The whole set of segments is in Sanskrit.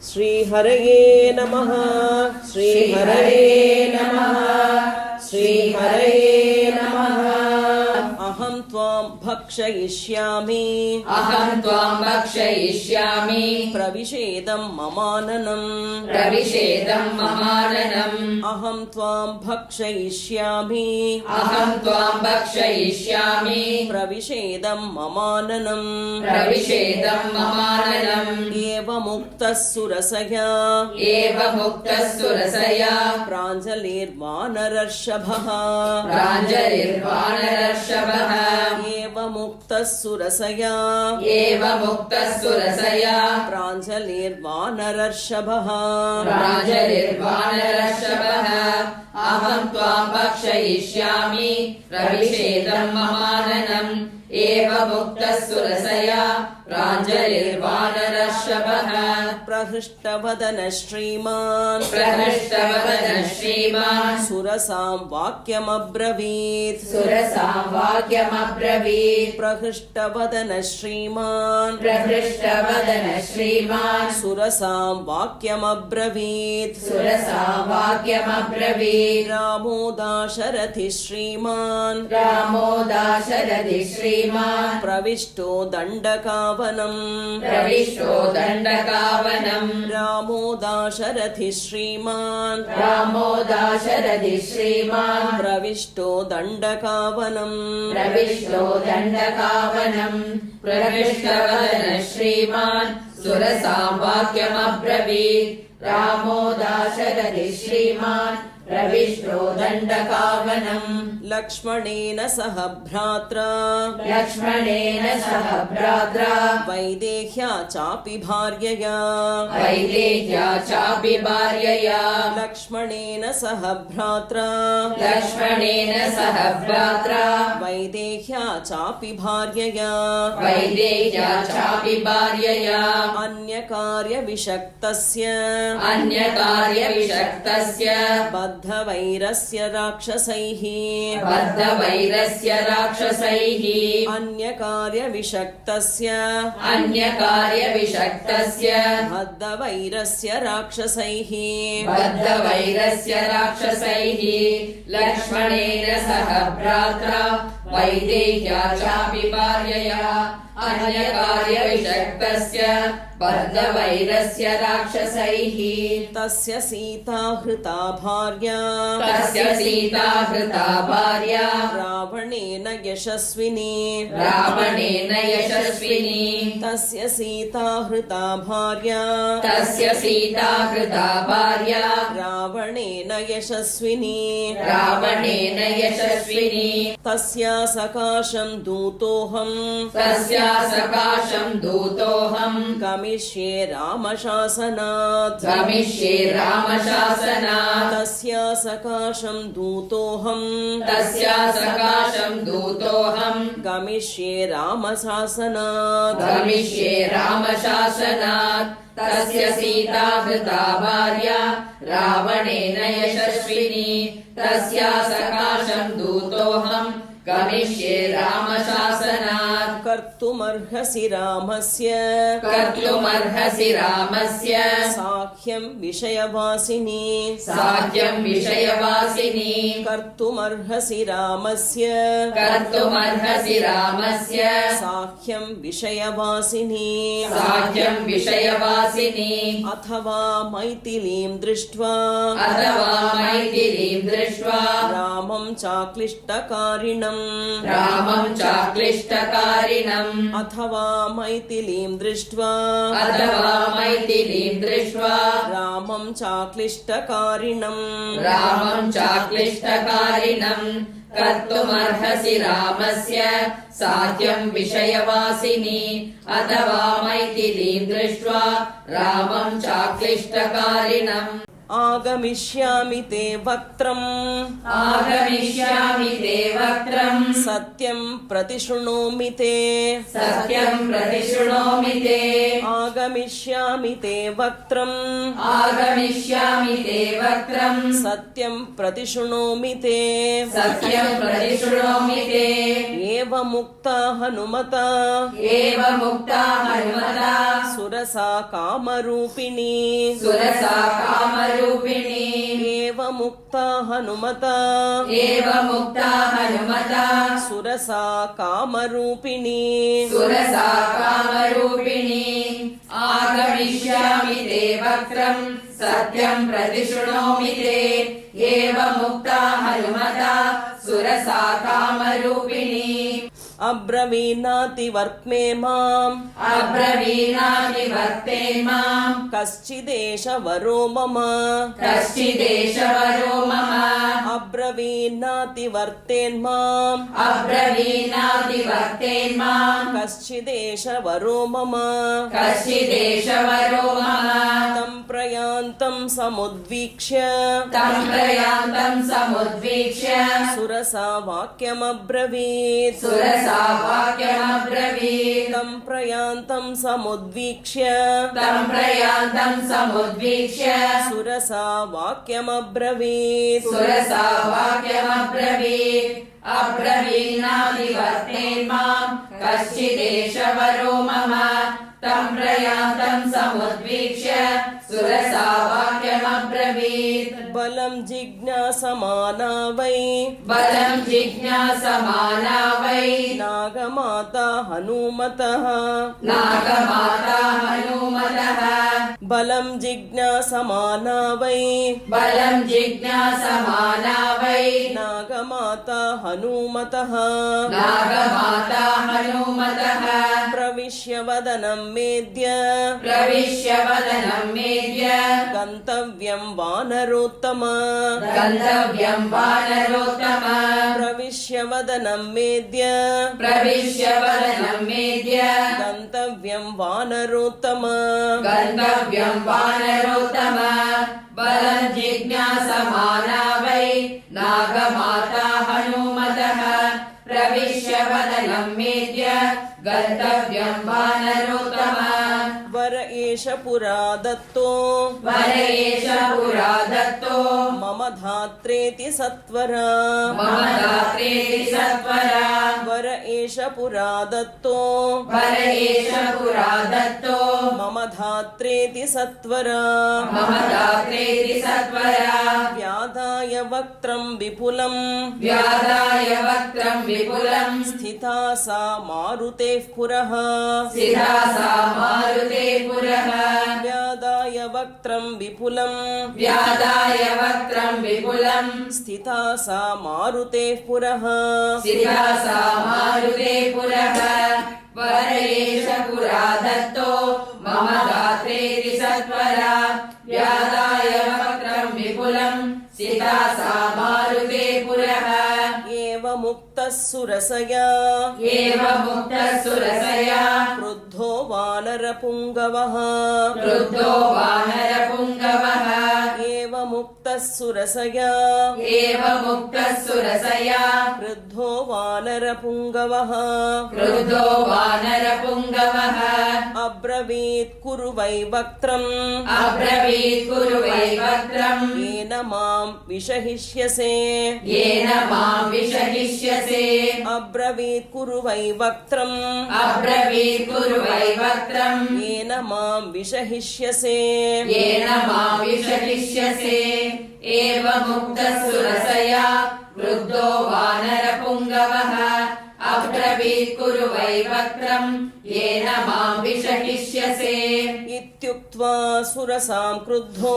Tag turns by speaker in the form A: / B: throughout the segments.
A: श्रीहरये नमः श्रीहरये नमः श्रीहरये नमः। अहं त्वां भक्षयिष्यामि प्रविशेदं ममाननम् अहं त्वां भक्षयिष्यामि प्रविशेदं ममाननम् एवमुक्तः सुरसया प्राञ्जलिर्वानरर्षभः एवमुक्तः सुरसया प्राञ्जलिर्वानरर्षभः
B: अहं त्वां भक्षयिष्यामि प्रविशेदं ममाननम् एवमुक्तः सुरसया प्राञ्जलिर्वानरर्षभः।
A: प्रहृष्टवदन श्रीमान् सुरसां वाक्यमब्रवीत् प्रहृष्टवदन श्रीमान् सुरसां वाक्यमब्रवीत् रामो दाशरथि श्रीमान् प्रविष्टो दण्डकावनम् रामो दाशरथि श्रीमान् प्रविष्टो दण्डकावनम्
B: प्रहृष्टवदन श्रीमान् सुरसां वाक्यमब्रवीत् रामो दाशरथि श्रीमान् प्रविष्टो दण्डकावनम्
A: लक्ष्मणेन सह भ्रात्रा वैदेह्या चापि भार्यया लक्ष्मणेन सह भ्रात्रा वैदेह्या चापि भार्यया अन्यकार्यविषक्तस्य बद्धवैरस्य राक्षसैः अन्यकार्यविषक्तस्य बद्धवैरस्य राक्षसैः
B: लक्ष्मणेन सह भ्रात्रा वैदेह्या चापि भार्यया अन्यकार्यविषक्तस्य बद्धवैरस्य राक्षसैः
A: तस्य सीता हृता भार्या रावणेन यशस्विनी तस्य सीता हृता भार्या रावणेन यशस्विनी तस्या सकाशं दूतोऽहम् गमिष्ये रामशासनात् तस्या सकाशं दूतोऽहम् गमिष्ये रामशासनात्
B: तस्य सीता हृता भार्या रावणेन यशस्विनी तस्या सकाशं दूतोऽहम् गमिष्ये रामशासनात्
A: कर्तुमर्हसि रामस्य साख्यं विषयवासिनी कर्तुमर्हसि रामस्य साख्यं विषयवासिनी अथवा मैथिलीं दृष्ट्वा रामं चाक्लिष्टकारिणम् अथवा मैथिलीं दृष्ट्वा रामं चाक्लिष्टकारिणम्
B: कर्तुमर्हसि रामस्य साध्यं विषयवासिनी अथवा मैथिलीं दृष्ट्वा रामं चाक्लिष्टकारिणम्
A: आगमिष्यामि ते वक्त्रम्
B: आगमिष्यामि ते वक्त्रम्
A: सत्यं प्रतिशृणोमि ते
B: सत्यम् प्रतिशृणोमि ते
A: आगमिष्यामि ते वक्त्रम्
B: आगमिष्यामि ते वक्त्रम्
A: सत्यं प्रतिशृणोमि ते
B: सत्यम् प्रतिशृणोमि ते
A: एवमुक्ता हनुमता
B: एवमुक्ता हनुमता
A: सुरसा कामरूपिणी
B: सुरसा कामरूपिणी
A: एवमुक्ता हनुमता
B: एवमुक्ता हनुमता
A: सुरसा कामरूपिणी
B: सुरसा कामरूपिणी आगमिष्यामि ते वक्त्रम् सत्यम् प्रतिशृणोमि ते एवमुक्ता हनुमता सुरसा कामरूपिणी
A: अब्रवीनातिवर्त्मे माम्
B: अब्रवीणातिवर्ते माम्
A: कश्चिदेष वरो मम
B: कश्चिदेशवरो मम
A: अब्रवीनातिवर्तेन्माम्
B: अब्रवीणातिवर्तेन्माम्
A: कश्चिदेष वरो मम
B: कश्चिदेशवरो मम
A: तं प्रयान्तं समुद्वीक्ष्य
B: तम् प्रयान्तम् समुद्वीक्ष्य
A: सुरसा वाक्यमब्रवीत्
B: सुरसा वाक्यमब्रवीत्
A: तं प्रयान्तं समुद्वीक्ष्य
B: तम् प्रयान्तम् समुद्वीक्ष्य
A: सुरसा वाक्यमब्रवीत्
B: सुरसा वाक्यमब्रवीत् अब्रवीणातिवर्तेन्माम् कश्चिदेशवरो मम तम् प्रयान्तम् समुद्वीक्ष्य सुरसा वाक्यमब्रवीत्
A: बलं जिज्ञासमाना वै
B: बलम् जिज्ञासमाना वै
A: नागमाता हनुमतः
B: नागमाता हनुमतः
A: बलं जिज्ञासमाना वै
B: बलम् जिज्ञासमाना वै
A: नागमाता हनुमतः
B: नागमाता हनुमतः
A: प्रविश्य वदनं मेद्य
B: प्रविश्य वदनम् मेद्य
A: गन्तव्यं वानरोत्तम
B: गन्तव्यम् वानरोत्तम
A: प्रविश्य वदनं मेद्य
B: प्रविश्य वदनम् मेद्य
A: गन्तव्यं वानरोत्तम
B: गन्तव्यम् वानरोत्तम बलम् जिज्ञासमाना वै नागमाता हनुमतः प्रविश्य वदनम् मेद्य गन्तव्यम् वानरोत्तम
A: वर एष पुरा दत्तो
B: वर एष पुरा दत्तो
A: मम धात्रेति सत्वरा
B: मम दात्रेति सत्वरा
A: वर एष पुरा दत्तो
B: वर एष पुरा दत्तो
A: मम धात्रेति सत्वरा
B: मम दात्रेति सत्वरा
A: व्याधाय वक्त्रं विपुलम्
B: व्याधाय वक्त्रम् विपुलम्
A: स्थिता सा मारुतेः पुरः
B: स्थिता सा मारुते पुरः
A: व्याधाय वक्त्रं विपुलम्
B: व्याधाय वक्त्रम् विपुलम्
A: स्थिता सा मारुतेः पुरः
B: स्थिता सा मारुते पुरः वर एष पुरा दत्तो मम दात्रेति सत्वरा व्याधाय वक्त्रम् विपुलम् स्थिता सा मारुते पुरः
A: एवमुक्तः सुरसया
B: एवमुक्तः सुरसया
A: क्रुद्धो वानरपुङ्गवः
B: क्रुद्धो वानरपुङ्गवः
A: एवमुक्तः सुरसया
B: एवमुक्तः सुरसया
A: क्रुद्धो वानरपुङ्गवः
B: क्रुद्धो वानरपुङ्गवः
A: अब्रवीत् कुरु वै वक्त्रम्
B: अब्रवीत् कुरु वै वक्त्रम्
A: येन मां विषहिष्यसे
B: येन माम् विषहिष्यसे
A: अब्रवीत् कुरु वै वक्त्रम्
B: अब्रवीत् कुरु वै वक्त्रम्
A: येन मां विषहिष्यसे
B: येन माम् विषहिष्यसे एवमुक्तः सुरसया क्रुद्धो वानरपुङ्गवः अब्रवीत् कुरु वै वक्त्रम् येन माम् विषहिष्यसे
A: इत्युक्त्वा सुरसां क्रुद्धो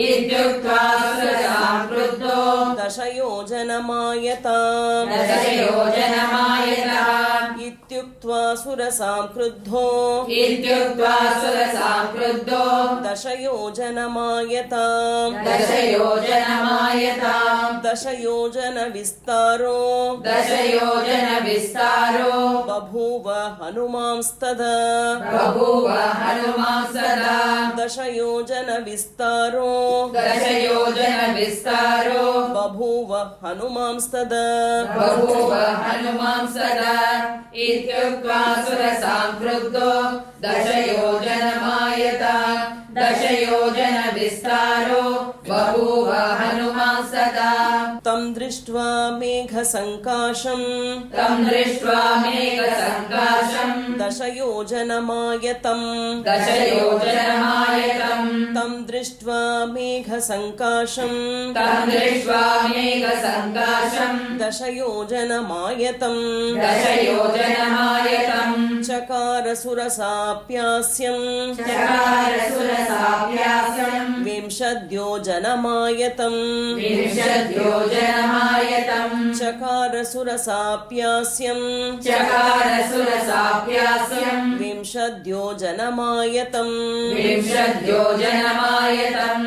B: इत्युक्त्वा सुरसाम् क्रुद्धो
A: दशयोजनमायताम्
B: दशयोजनमायताम्
A: इत्युक्त्वा सुरसां क्रुद्धो
B: इत्युक्त्वा सुरसां क्रुद्धो
A: दशयोजनमायताम्
B: दशयोजनमायताम्
A: दशयोजनविस्तारो
B: दशयोजनविस्तारो
A: बभूव हनुमांस्तदा
B: बभूव हनुमांस्तदा
A: दशयोजनविस्तारो
B: दशयोजनविस्तारो
A: बभूव हनुमांस्तदा
B: बभूव हनुमांस्तदा इत्युक्त्वा सुरसां क्रुद्धो दशयोजनमायताम् दशयोजनविस्तारो बभूव हनुमांस्तदा
A: तं दृष्ट्वा मेघसङ्काशम्
B: तं दृष्ट्वा मेघसङ्काशम्
A: दशयोजनमायतम्
B: दशयोजनमायतम्
A: तं दृष्ट्वा मेघसङ्काशम्
B: तं दृष्ट्वा मेघसङ्काशम्
A: दशयोजनमायतम्
B: दशयोजनमायतम्
A: चकार सुरसाप्यास्यम्
B: चकार सुरसाप्यास्यम्
A: विंशद्योजनमायतम्
B: विंशद्योजनमायतम्
A: चकार सुरसाप्यास्यम्
B: चकार सुरसाप्यास्यम्
A: विंशद्योजनमायतम्
B: विंशद्योजनमायतम्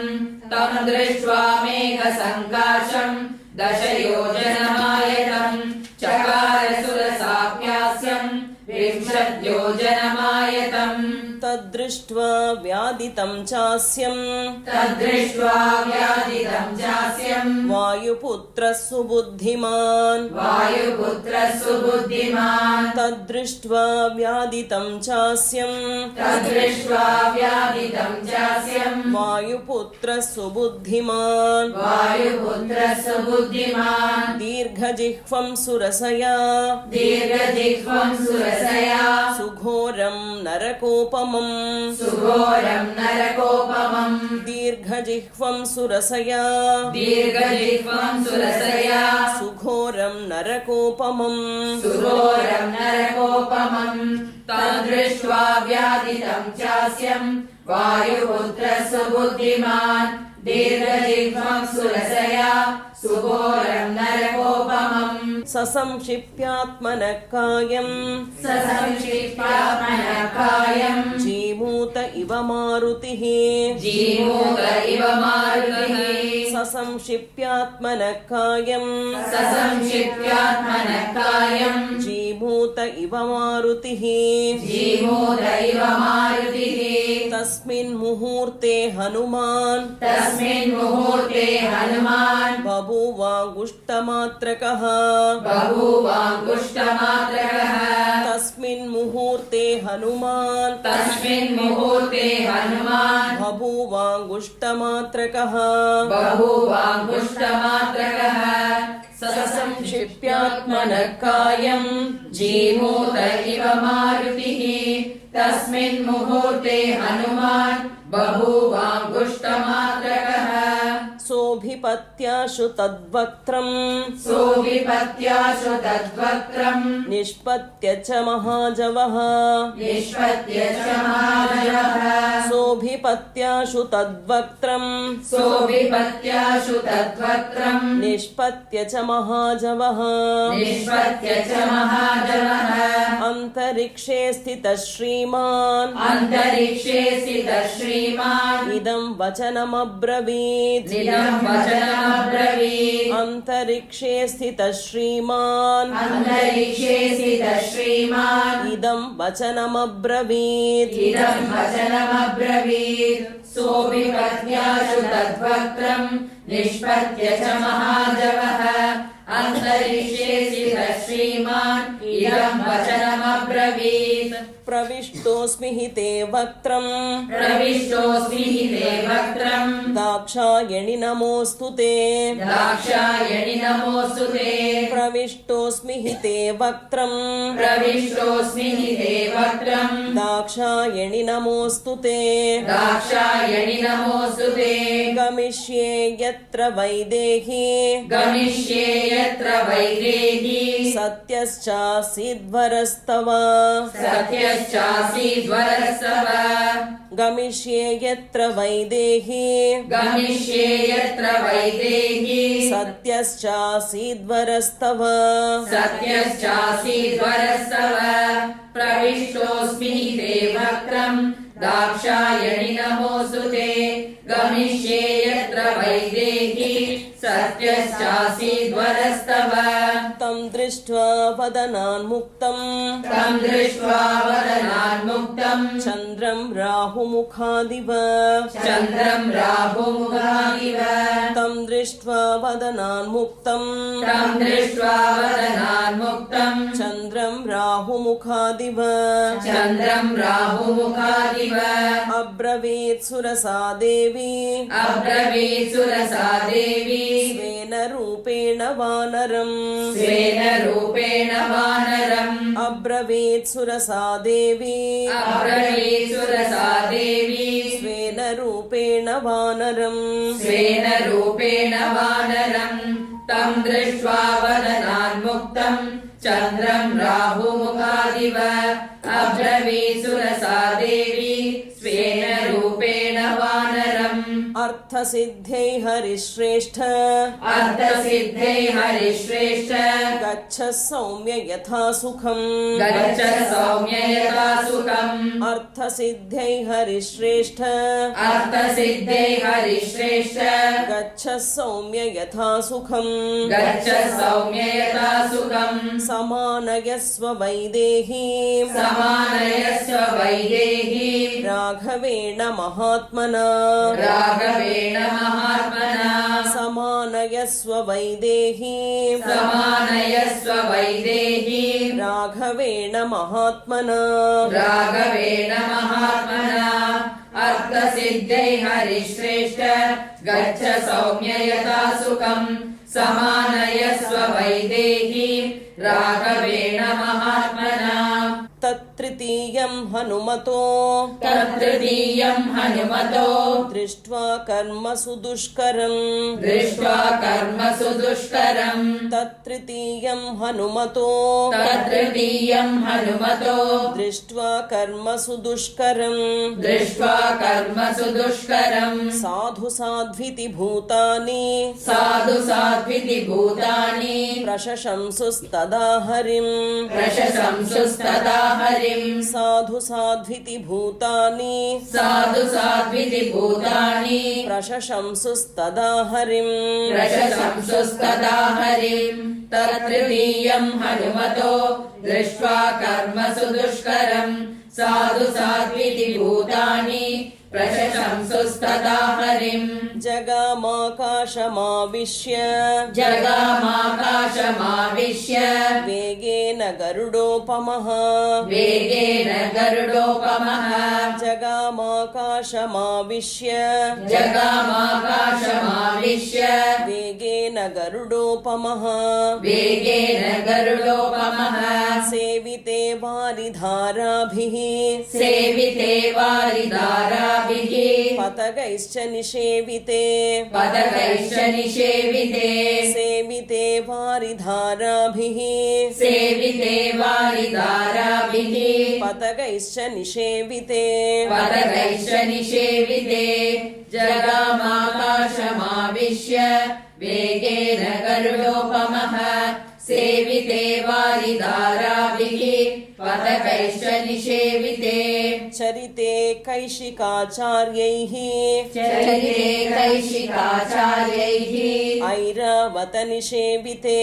B: तं दृष्ट्वा मेघसङ्काशम् दशयोजनमायतम् चकार सुरसाप्यास्यम् विंशद्योजनमायतम्
A: तद्दृष्ट्वा व्यादितं चास्यम्
B: तद्दृष्ट्वा व्यादितं चास्यम्
A: वायुपुत्रः सुबुद्धिमान्
B: वायुपुत्रः सुबुद्धिमान्
A: तद्दृष्ट्वा व्यादितं चास्यम्
B: तद्दृष्ट्वा व्यादितं चास्यम्
A: वायुपुत्रः सुबुद्धिमान्
B: वायुपुत्रः सुबुद्धिमान्
A: दीर्घजिह्वं सुरसया
B: दीर्घजिह्वं सुरसया
A: सुघोरं नरकोपमम्
B: सुघोरं नरकोपमम्
A: दीर्घजिह्वं सुरसया
B: दीर्घजिह्वं सुरसया
A: सुघोरं नरकोपमम्
B: सुघोरं नरकोपमम् तद्दृष्ट्वा व्यादितं चास्यम् वायुपुत्रः सुबुद्धिमान् दीर्घजिह्वं सुरसया सुघोरं नरकोपमम्
A: ससंक्षिप्यात्मनः कायम्
B: ससंक्षिप्यात्मनः कायम्
A: जीमूत इव मारुतिः
B: जीमूत इव मारुतिः
A: ससंक्षिप्यात्मनः कायम्
B: ससंक्षिप्यात्मनः कायम्
A: जीमूत इव मारुतिः
B: जीमूत इव मारुतिः
A: तस्मिन् मुहूर्ते हनुमान्
B: तस्मिन् मुहूर्ते हनुमान्
A: बभूवाङ्गुष्टमात्रकः
B: बभूवाङ्गुष्टमात्रकः
A: तस्मिन् मुहूर्ते हनुमान्
B: तस्मिन् मुहूर्ते हनुमान्
A: बभूवाङ्गुष्टमात्रकः
B: बभूवाङ्गुष्टमात्रकः ससंक्षिप्यात्मनः कायम् जीमूत इव मारुतिः तस्मिन् मुहूर्ते हनुमान् बभूवाङ्गुष्टमात्रकः
A: सोऽभिपत्याशु तद्वक्त्रम्
B: सोऽभिपत्याशु तद्वक्त्रम्
A: निष्पत्य च महाजवः
B: निष्पत्य च महाजवः
A: सोऽभिपत्याशु तद्वक्त्रम्
B: सोऽभिपत्याशु तद्वक्त्रम्
A: निष्पत्य च महाजवः
B: निष्पत्य च महाजवः
A: अन्तरिक्षे स्थितः श्रीमान्
B: अन्तरिक्षे स्थितः श्रीमान्
A: इदं वचनमब्रवीत्
B: इदं वचनमब्रवीत्
A: अन्तरिक्षे स्थितः श्रीमान्
B: अन्तरिक्षे स्थितः श्रीमान्
A: इदं वचनमब्रवीत्
B: इदं वचनमब्रवीत् सोऽभिपत्याशु तद्वक्त्रम् निष्पत्य च महाजवः अन्तरिक्षे स्थितः श्रीमान् इदं वचनमब्रवीत्
A: प्रविष्टोऽस्मि हि ते वक्त्रम्
B: प्रविष्टोऽस्मि हि ते वक्त्रम्
A: दाक्षायणि नमोऽस्तु ते
B: दाक्षायणि नमोऽस्तु ते
A: प्रविष्टोऽस्मि हि ते वक्त्रम्
B: प्रविष्टोऽस्मि हि ते वक्त्रम्
A: दाक्षायणि नमोऽस्तु ते
B: दाक्षायणि नमोऽस्तु ते
A: गमिष्ये यत्र वैदेही
B: गमिष्ये यत्र वैदेही
A: सत्यश्चासीद्वरस्तव
B: सत्यश्चासीद्वरस्तव
A: गमिष्ये यत्र वैदेही
B: गमिष्ये यत्र वैदेही
A: सत्यश्चासीद्वरस्तव
B: सत्यश्चासीद्वरस्तव प्रविष्टोऽस्मि ते वक्त्रम् दाक्षायणि नमोऽस्तु ते गमिष्ये यत्र वैदेही सत्यश्चासीद्वरस्तव
A: तं दृष्ट्वा वदनान्मुक्तम्
B: तं दृष्ट्वा वदनान्मुक्तम्
A: चन्द्रं राहुमुखादिव
B: चन्द्रम् राहुमुखादिव
A: तं दृष्ट्वा वदनान्मुक्तम्
B: तं दृष्ट्वा वदनान्मुक्तम्
A: चन्द्रं राहुमुखादिव
B: चन्द्रम् राहुमुखादिव
A: अब्रवीत् सुरसा देवी
B: अब्रवीत् सुरसा देवी
A: स्वेन रूपेण वानरम्
B: स्वेन रूपेण वानरम्
A: अब्रवीत् सुरसा देवी
B: अब्रवीत् सुरसा देवी
A: स्वेन रूपेण वानरम्
B: स्वेन रूपेण वानरम् तं दृष्ट्वा वदनान्मुक्तम् चन्द्रम् राहुमुखादिव अब्रवीत् सुरसा देवी स्वेन रूपेण वानरम्
A: अर्थसिद्ध्यै हरिश्रेष्ठ
B: अर्थसिद्धे हरिश्रेष्ठ
A: गच्छ सौम्य यथा सुखम्
B: गच्छ सौम्य यथा सुखम्
A: अर्थसिद्ध्यै हरिश्रेष्ठ
B: अर्थसिद्धे हरिश्रेष्ठ
A: गच्छ सौम्य यथा सुखम्
B: गच्छ सौम्य यथा सुखम्
A: समानयस्व वैदेहीं
B: समानयस्व वैदेहीं
A: राघवेण महात्मना
B: राघवेण महात्मना
A: समानयस्व वैदेहीं
B: समानयस्व वैदेहीं
A: राघवेण महात्मना
B: राघवेण महात्मना अर्थसिद्धै हरिश्रेष्ठ गच्छ सौम्य यथा सुखम् समानयस्व वैदेहीं राघवेण महात्मना
A: तत्तृतीयं हनुमतो
B: तत्तृतीयम् हनुमतो
A: दृष्ट्वा कर्मसु दुष्करम्
B: दृष्ट्वा कर्मसु दुष्करम्
A: तत्तृतीयं हनुमतो
B: तत्तृतीयम् हनुमतो
A: दृष्ट्वा कर्मसु दुष्करम्
B: दृष्ट्वा कर्मसु दुष्करम्
A: साधु साध्विति भूतानि
B: साधु साध्विति भूतानि
A: प्रशशंसुस्तदा हरिम्
B: प्रशशंसुस्तदा हरिम्
A: साधु साध्विति भूतानि
B: साधु साध्विति भूतानि
A: प्रशशंसुस्तदा हरिम्
B: प्रशशंसुस्तदा हरिम् तत्तृतीयम् हनुमतो दृष्ट्वा कर्मसु दुष्करम् साधु साध्विति भूतानि प्रशशंसुस्तदा हरिम्
A: जगामाकाशमाविश्य
B: जगामाकाशमाविश्य
A: वेगेन गरुडोपमः
B: वेगेन गरुडोपमः
A: जगामाकाशमाविश्य
B: जगामाकाशमाविश्य
A: वेगेन गरुडोपमः
B: वेगेन गरुडोपमः
A: सेविते वारिधाराभिः
B: सेविते वारिधाराभिः
A: पतगैश्च निषेविते
B: पदकैश्च निषेविते
A: सेविते वारिधाराभिः
B: सेविते वारिधाराभिः
A: पतगैश्च निषेविते
B: पदकैश्च निषेविते जगामाकाशमाविश्य वेगेन गरुडोपमः सेविते वारिधाराभिः पदकैश्च निषेविते
A: चरिते कैशिकाचार्यैः
B: चरिते कैशिकाचार्यैः
A: ऐरावत निषेविते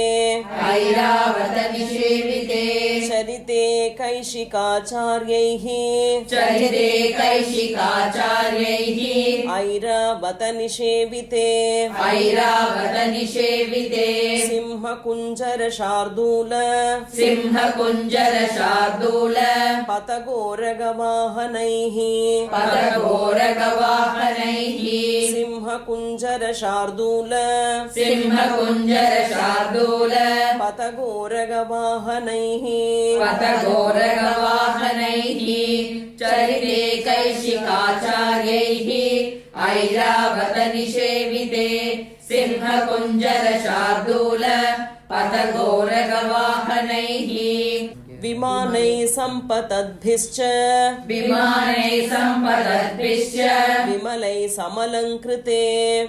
B: ऐरावत निषेविते
A: चरिते कैशिकाचार्यैः
B: चरिते कैशिकाचार्यैः
A: ऐरावत निषेविते
B: ऐरावत निषेविते
A: सिंहकुञ्जर शार्दूल
B: सिंहकुञ्जर शार्दूल
A: पतगोरगवाहनैः
B: पतघोरगवाहनैः
A: सिंहकुञ्जर शार्दूल
B: सिंहकुञ्जर शार्दूल
A: पतगोरगवाहनैः
B: पतघोरगवाहनैः चरिते कैशिकाचार्यैः ऐरावत निषेविते सिंहकुञ्जरशार्दूल पथघोरगवाहनैः
A: विमानैः सम्पतद्भिश्च
B: विमानैः सम्पदद्भिश्च
A: विमलैः समलङ्कृते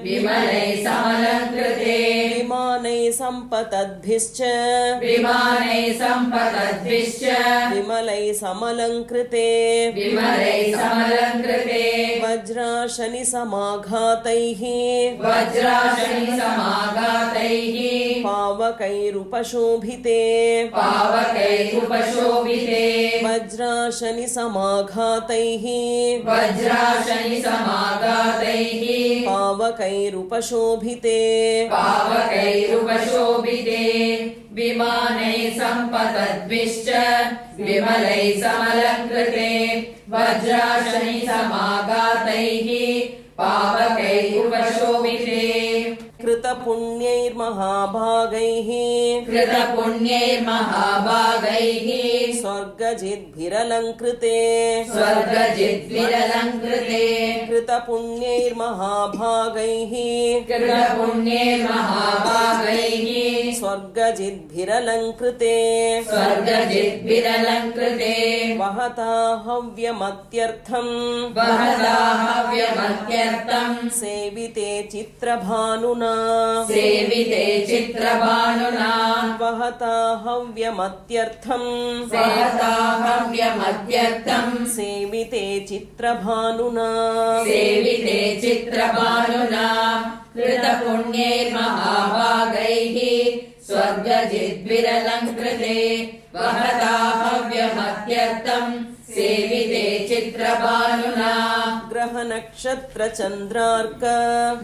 B: विमलैः समलङ्कृते
A: विमानैः सम्पतद्भिश्च
B: विमानैः सम्पदद्भिश्च
A: विमलैः समलङ्कृते
B: विमलैः समलङ्कृते
A: वज्राशनि समाघातैः
B: वज्राशनि समाघातैः
A: पावकैरुपशोभिते
B: पावकैरुपशोभिते
A: वज्राशनि समाघातैः
B: वज्राशनि समाघातैः
A: पावकैरुपशोभिते
B: पावकैरुपशोभिते विमानैः सम्पतद्भिश्च विमलैः समलङ्कृते वज्राशनि समाघातैः पावकैरुपशोभिते
A: कृतपुण्यैर्महाभागैः
B: कृतपुण्यैर्महाभागैः
A: स्वर्गजिद्भिरलङ्कृते
B: स्वर्गजिद्विरलङ्कृते
A: कृतपुण्यैर्महाभागैः
B: कृतपुण्यैर्महाभागैः
A: स्वर्गजिद्भिरलङ्कृते
B: स्वर्गजिद्विरलङ्कृते
A: वहता हव्यमत्यर्थम्
B: वहदाहव्यमत्यर्थम्
A: सेविते चित्रभानुना
B: सेविते चित्रभानुना
A: वहता हव्यमत्यर्थम्
B: वहदाहव्यमत्यर्थम्
A: सेविते चित्रभानुना
B: सेविते चित्रभानुना कृतपुण्यैर्महाभागैः स्वर्गजिद्विरलङ्कृते वहदाहव्यमत्यर्थम् सेविते चित्रभानुना
A: ग्रहनक्षत्रचन्द्रार्क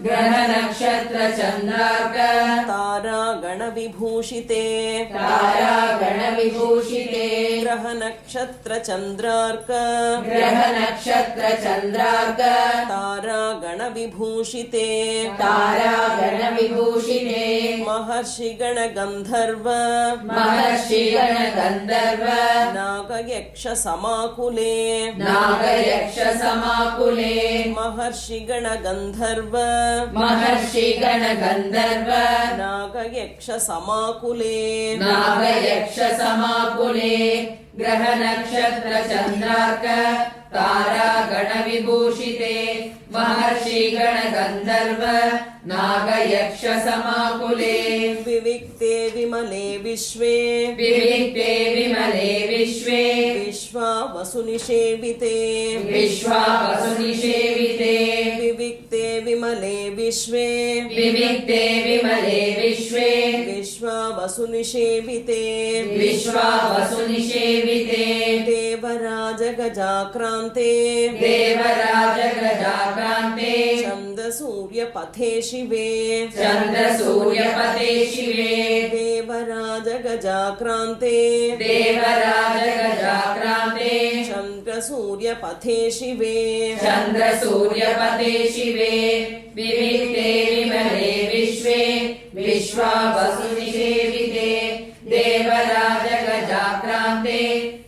B: ग्रहनक्षत्रचन्द्रार्क
A: तारागणविभूषिते
B: तारागणविभूषिते
A: ग्रहनक्षत्रचन्द्रार्क
B: ग्रहनक्षत्रचन्द्रार्क
A: तारागणविभूषिते
B: तारागणविभूषिते
A: महर्षिगणगन्धर्व
B: महर्षिगणगन्धर्व
A: नागयक्षसमाकुले
B: नागयक्षसमाकुले
A: महर्षिगणगन्धर्व
B: महर्षिगणगन्धर्व
A: नागयक्षसमाकुले
B: नागयक्षसमाकुले ग्रहनक्षत्रचन्द्रार्क तारागणविभूषिते महर्षिगणगन्धर्व नागयक्षसमाकुले
A: विविक्ते विमले विश्वे
B: विविक्ते विमले विश्वे
A: विश्वावसुनिषेविते
B: विश्वावसुनिषेविते
A: विविक्ते विमले विश्वे
B: विविक्ते विमले विश्वे
A: विश्वावसुनिषेविते
B: विश्वावसुनिषेविते
A: देवराजगजाक्रान्ते
B: देवराजगजाक्रान्ते
A: चन्द्रसूर्यपथे शिवे
B: चन्द्रसूर्यपते शिवे
A: देवराजगजाक्रान्ते
B: देवराजगजाक्रान्ते
A: चन्द्रसूर्यपथे शिवे
B: चन्द्रसूर्यपते शिवे विविक्ते विमले विश्वे विश्वावसुनिषेविते देवराजगजाक्रान्ते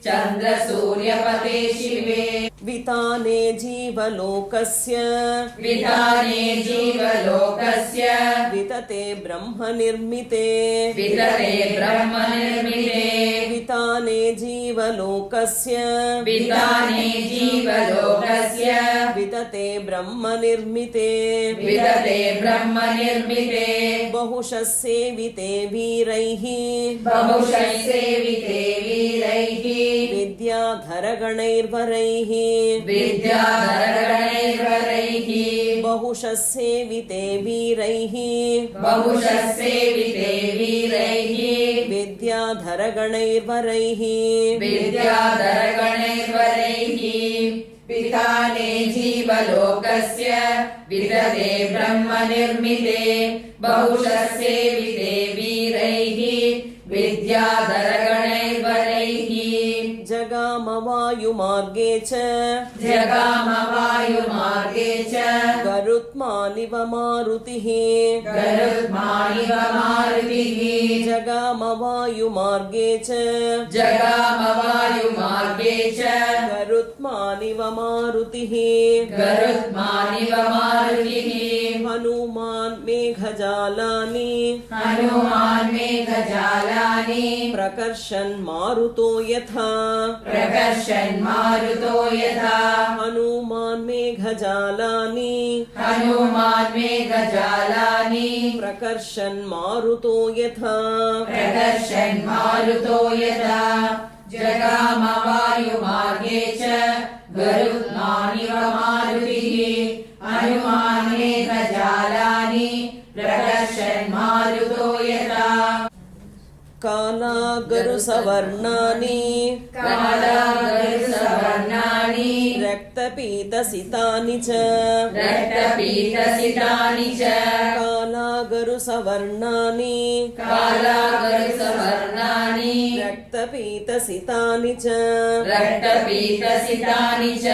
B: चन्द्रसूर्यपते शिवे
A: विताने जीवलोकस्य
B: विधाने जीवलोकस्य
A: वितते ब्रह्मनिर्मिते
B: वितते ब्रह्मनिर्मिते
A: विताने जीवलोकस्य
B: विताने जीवलोकस्य
A: वितते ब्रह्मनिर्मिते
B: वितते ब्रह्मनिर्मिते
A: बहुशः सेविते वीरैः
B: बहुशः सेविते वीरैः
A: विद्याधरगणैर्वरैः
B: विद्याधरगणैर्वरैः
A: बहुशः सेविते वीरैः
B: बहुशः सेविते वीरैः
A: विद्याधरगणैर्वरैः
B: विद्याधरगणैर्वरैः विताने जीवलोकस्य वितते ब्रह्मनिर्मिते बहुशः सेविते वीरैः विद्याधरगणैर्वरैः
A: जगाम जगामवायुमार्गे च
B: जगामवायुमार्गे च
A: गरुत्मानिव मारुतिः
B: गरुत्मानिव मारुतिः
A: जगामवायुमार्गे च
B: जगामवायुमार्गे च
A: गरुत्मानिव मारुतिः
B: गरुत्मानिव मारुतिः
A: हनुमान् मेघजालानि
B: हनुमान् मेघजालानि
A: प्रकर्षन् मारुतो यथा
B: प्रकर्षन् मारुतो यथा
A: हनुमान् मेघजालानि
B: हनुमान् मेघजालानि
A: प्रकर्षन् मारुतो यथा
B: प्रकर्षन् मारुतो यथा जगामवायुमार्गे च गरुत्मानिव मारुतिः हनुमान् मेघजालानि प्रकर्षन् मारुतो यथा
A: कालागरुसवर्णानि
B: कालागरुसवर्णानि
A: रक्तपीतसितानि च
B: रक्तपीतसितानि च
A: कालागरुसवर्णानि
B: कालागरुसवर्णानि
A: रक्तपीतसितानि च
B: रक्तपीतसितानि च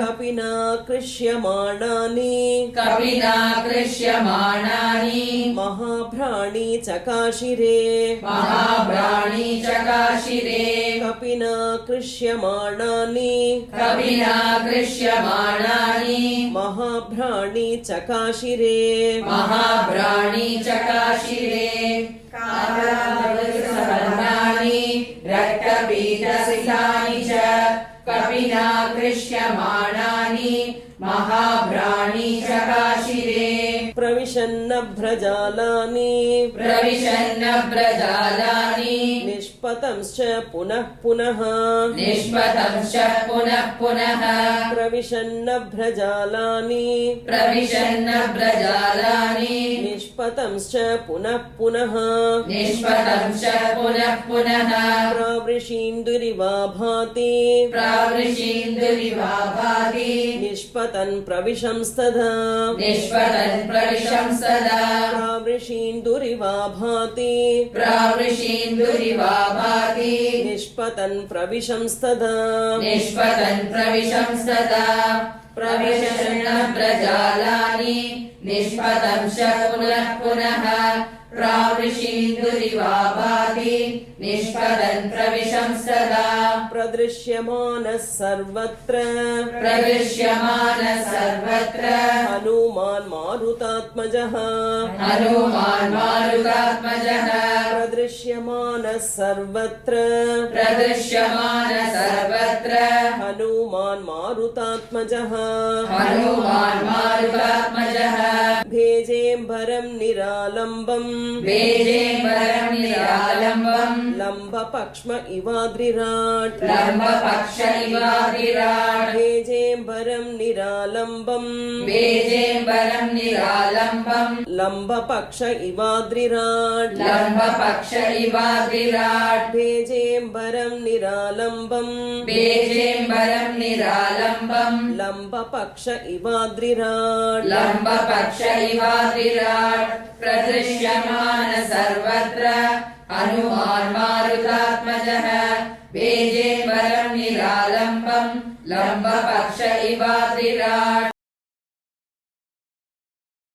A: कपिना कृष्यमाणानि
B: कपिना कृष्यमाणानि
A: महाभ्राणी चकाशिरे
B: महाभ्राणी चकाशिरे
A: कपिना कृष्यमाणानि
B: कपिना कृष्यमाणानि
A: महाभ्राणी चकाशिरे
B: महाभ्राणी चकाशिरे कालागरुसवर्णानि रक्तपीतसितानि च कपिना कृष्यमाणानि महाभ्राणी चकाशिरे
A: प्रविशन्नभ्रजालानि
B: प्रविशन्नभ्रजालानि
A: निष्पतंश्च पुनः पुनः
B: निष्पतंश्च पुनः पुनः
A: प्रविशन्नभ्रजालानि
B: प्रविशन्नभ्रजालानि
A: निष्पतंश्च पुनः पुनः
B: निष्पतंश्च पुनः पुनः
A: प्रवृषीन्दुरिवा भाति
B: प्रावृषीन्दुरिवा भाति
A: निष्पतन् प्रविशंस्तदा
B: निष्पतन् प्रविशंसदा
A: प्रवृषीन्दुरिवा भाति
B: प्रावृषीन्दुरिवा भाति
A: निष्पतन् प्रविशंस्तदा
B: निष्पतन् प्रविशंसदा प्रविशन्नभ्रजालानि निष्पतंश्च पुनः पुनः प्रावृषीन्दुरिवा भाति निष्पतन् प्रविशंसदा
A: प्रदृश्यमानः सर्वत्र
B: प्रदृश्यमानः सर्वत्र
A: हनुमान् मारुतात्मजः
B: हनुमान् मारुतात्मजः
A: प्रदृश्यमानः सर्वत्र
B: प्रदृश्यमानः सर्वत्र
A: हनुमान् मारुतात्मजः
B: हनुमान् मारुतात्मजः
A: भेजेम्बरं निरालम्बम्
B: वेजेम्बरं निरालम्बम्
A: लम्बपक्ष्म इवाद्रिराट्
B: लम्बपक्ष इवादिराट्
A: भेजेम्बरं निरालम्बम्
B: वेजेम्बरं निरालम्बम्
A: लम्बपक्ष इवाद्रिराट्
B: लम्बपक्ष इवादिराट्
A: भेजेम्बरं निरालम्बम्
B: वेजेम्बरं निरालम्बम्
A: लम्बपक्ष इवाद्रिराट्
B: लम्बपक्ष इवादिराट् प्रदृश्यमान सर्वत्र हनुमान् मारुतात्मजः वेजेम्बरं निरालम्बम् लम्बपक्ष इवादिराट्